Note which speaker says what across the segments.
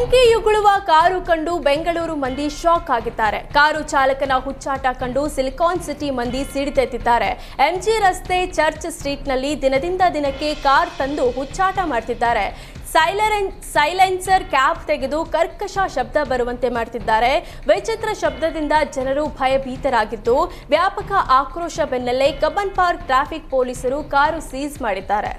Speaker 1: ಬೆಂಕಿ ಉಗುಳುವ ಕಾರು ಕಂಡು ಬೆಂಗಳೂರು ಮಂದಿ ಶಾಕ್ ಆಗಿದ್ದಾರೆ. ಕಾರು ಚಾಲಕನ ಹುಚ್ಚಾಟ ಕಂಡು ಸಿಲಿಕಾನ್ ಸಿಟಿ ಮಂದಿ ಸಿಡಿದೆದ್ದಿದ್ದಾರೆ. ಎಂಜಿ ರಸ್ತೆ ಚರ್ಚ್ ಸ್ಟ್ರೀಟ್ನಲ್ಲಿ ದಿನದಿಂದ ದಿನಕ್ಕೆ ಕಾರ್ ತಂದು ಹುಚ್ಚಾಟ ಮಾಡ್ತಿದ್ದಾರೆ. ಸೈಲೆನ್ಸರ್ ಕ್ಯಾಪ್ ತೆಗೆದು ಕರ್ಕಶ ಶಬ್ದ ಬರುವಂತೆ ಮಾಡ್ತಿದ್ದಾರೆ. ವಿಚಿತ್ರ ಶಬ್ದದಿಂದ ಜನರು ಭಯಭೀತರಾಗಿದ್ದು ವ್ಯಾಪಕ ಆಕ್ರೋಶ ಬೆನ್ನಲ್ಲೇ ಕಬ್ಬನ್ ಪಾರ್ಕ್ ಟ್ರಾಫಿಕ್ ಪೊಲೀಸರು ಕಾರು ಸೀಸ್ ಮಾಡಿದ್ದಾರೆ.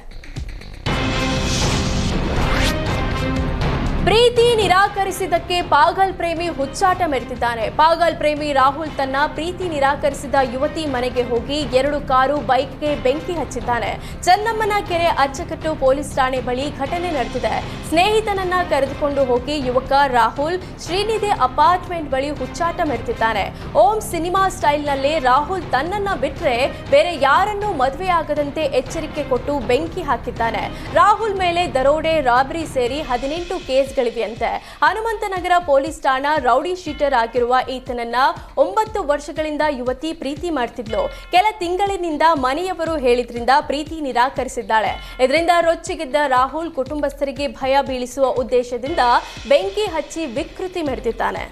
Speaker 1: ಪ್ರೀತಿ ನಿರಾಕರಿಸಿದ್ದಕ್ಕೆ ಪಾಗಲ್ ಪ್ರೇಮಿ ಹುಚ್ಚಾಟ ಮೆರೆದಿದ್ದಾನೆ. ಪಾಗಲ್ ಪ್ರೇಮಿ ರಾಹುಲ್ ತನ್ನ ಪ್ರೀತಿ ನಿರಾಕರಿಸಿದ ಯುವತಿ ಮನೆಗೆ ಹೋಗಿ 2 ಕಾರು ಬೈಕ್ಗೆ ಬೆಂಕಿ ಹಚ್ಚಿದ್ದಾನೆ. ಚನ್ನಮ್ಮನ ಕೆರೆ ಅಚ್ಚಕಟ್ಟು ಪೊಲೀಸ್ ಠಾಣೆ ಬಳಿ ಘಟನೆ ನಡೆದಿದೆ. ಸ್ನೇಹಿತನನ್ನ ಕರೆದುಕೊಂಡು ಹೋಗಿ ಯುವಕ ರಾಹುಲ್ ಶ್ರೀನಿಧಿ ಅಪಾರ್ಟ್ಮೆಂಟ್ ಬಳಿ ಹುಚ್ಚಾಟ ಮೆರೆದಿದ್ದಾನೆ. ಓಂ ಸಿನಿಮಾ ಸ್ಟೈಲ್ನಲ್ಲೇ ರಾಹುಲ್ ತನ್ನನ್ನ ಬಿಟ್ರೆ ಬೇರೆ ಯಾರನ್ನೂ ಮದುವೆಯಾಗದಂತೆ ಎಚ್ಚರಿಕೆ ಕೊಟ್ಟು ಬೆಂಕಿ ಹಾಕಿದ್ದಾನೆ. ರಾಹುಲ್ ಮೇಲೆ ದರೋಡೆ, ರಾಬರಿ ಸೇರಿ 18 ಕೇಸ್ಗಳಿವೆಯಂತೆ. ಹನುಮಂತನಗರ ಪೊಲೀಸ್ ಠಾಣಾ ರೌಡಿ ಶೀಟರ್ ಆಗಿರುವ ಈತನನ್ನ 9 ವರ್ಷಗಳಿಂದ ಯುವತಿ ಪ್ರೀತಿ ಮಾಡ್ತಿದ್ಲು. ಕೆಲ ತಿಂಗಳಿನಿಂದ ಮನೆಯವರು ಹೇಳಿದ್ರಿಂದ ಪ್ರೀತಿ ನಿರಾಕರಿಸಿದ್ದಾಳೆ. ಇದರಿಂದ ರೊಚ್ಚಿಗೆದ್ದ ರಾಹುಲ್ ಕುಟುಂಬಸ್ಥರಿಗೆ ಭಯ ಬೀಳಿಸುವ ಉದ್ದೇಶದಿಂದ ಬೆಂಕಿ ಹಚ್ಚಿ ವಿಕೃತಿ ಮೆರೆದಿದ್ದಾನೆ.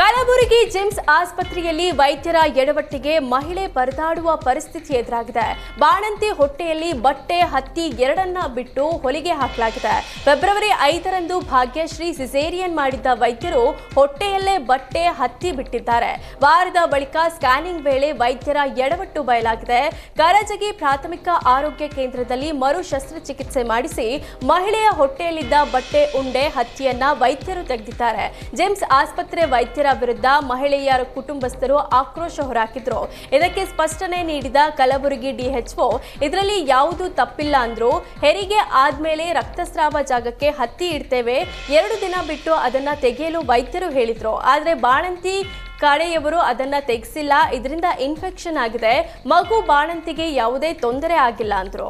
Speaker 1: ಕಲಬುರಗಿ ಜಿಮ್ಸ್ ಆಸ್ಪತ್ರೆಯಲ್ಲಿ ವೈದ್ಯರ ಎಡವಟ್ಟಿಗೆ ಮಹಿಳೆ ಪರದಾಡುವ ಪರಿಸ್ಥಿತಿ ಎದುರಾಗಿದೆ. ಬಾಣಂತಿ ಹೊಟ್ಟೆಯಲ್ಲಿ ಬಟ್ಟೆ, ಹತ್ತಿ ಎರಡನ್ನ ಬಿಟ್ಟು ಹೊಲಿಗೆ ಹಾಕಲಾಗಿದೆ. ಫೆಬ್ರವರಿ 5ರಂದು ಭಾಗ್ಯಶ್ರೀ ಸಿಸೇರಿಯನ್ ಮಾಡಿದ್ದ ವೈದ್ಯರು ಹೊಟ್ಟೆಯಲ್ಲೇ ಬಟ್ಟೆ, ಹತ್ತಿ ಬಿಟ್ಟಿದ್ದಾರೆ. ವಾರದ ಬಳಿಕ ಸ್ಕ್ಯಾನಿಂಗ್ ವೇಳೆ ವೈದ್ಯರ ಎಡವಟ್ಟು ಬಯಲಾಗಿದೆ. ಕರಜಗಿ ಪ್ರಾಥಮಿಕ ಆರೋಗ್ಯ ಕೇಂದ್ರದಲ್ಲಿ ಮರು ಶಸ್ತ್ರಚಿಕಿತ್ಸೆ ಮಾಡಿಸಿ ಮಹಿಳೆಯ ಹೊಟ್ಟೆಯಲ್ಲಿದ್ದ ಬಟ್ಟೆ, ಉಂಡೆ, ಹತ್ತಿಯನ್ನ ವೈದ್ಯರು ತೆಗೆದಿದ್ದಾರೆ. ಜಿಮ್ಸ್ ಆಸ್ಪತ್ರೆ ವೈದ್ಯರ ವಿರುದ್ಧ ಮಹಿಳೆಯರ ಕುಟುಂಬಸ್ಥರು ಆಕ್ರೋಶ ಹೊರಹಾಕಿದ್ರು. ಇದಕ್ಕೆ ಸ್ಪಷ್ಟನೆ ನೀಡಿದ ಕಲಬುರಗಿ ಡಿಎಚ್ಒ ಇದರಲ್ಲಿ ಯಾವುದೂ ತಪ್ಪಿಲ್ಲ ಅಂದ್ರು. ಹೆರಿಗೆ ಆದ್ಮೇಲೆ ರಕ್ತಸ್ರಾವ ಜಾಗಕ್ಕೆ ಹತ್ತಿ ಇಡ್ತೇವೆ, 2 ದಿನ ಬಿಟ್ಟು ಅದನ್ನ ತೆಗೆಯಲು ವೈದ್ಯರು ಹೇಳಿದ್ರು. ಆದ್ರೆ ಬಾಣಂತಿ ಕಡೆಯವರು ಅದನ್ನ ತೆಗೆಸಿಲ್ಲ. ಇದರಿಂದ ಇನ್ಫೆಕ್ಷನ್ ಆಗಿದೆ. ಮಗು ಬಾಣಂತಿಗೆ ಯಾವುದೇ ತೊಂದರೆ ಆಗಿಲ್ಲ ಅಂದ್ರು.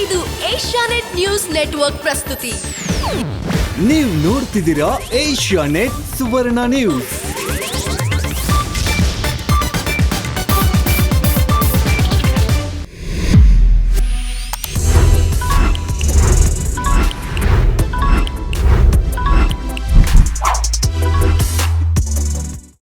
Speaker 2: ಇದು ಏಷ್ಯಾನೆಟ್ ನ್ಯೂಸ್ ನೆಟ್ವರ್ಕ್ ಪ್ರಸ್ತುತಿ.
Speaker 3: ನೀವು ನೋಡ್ತಿದ್ದೀರಾ ಏಷ್ಯಾನೆಟ್ ಸುವರ್ಣ ನ್ಯೂಸ್.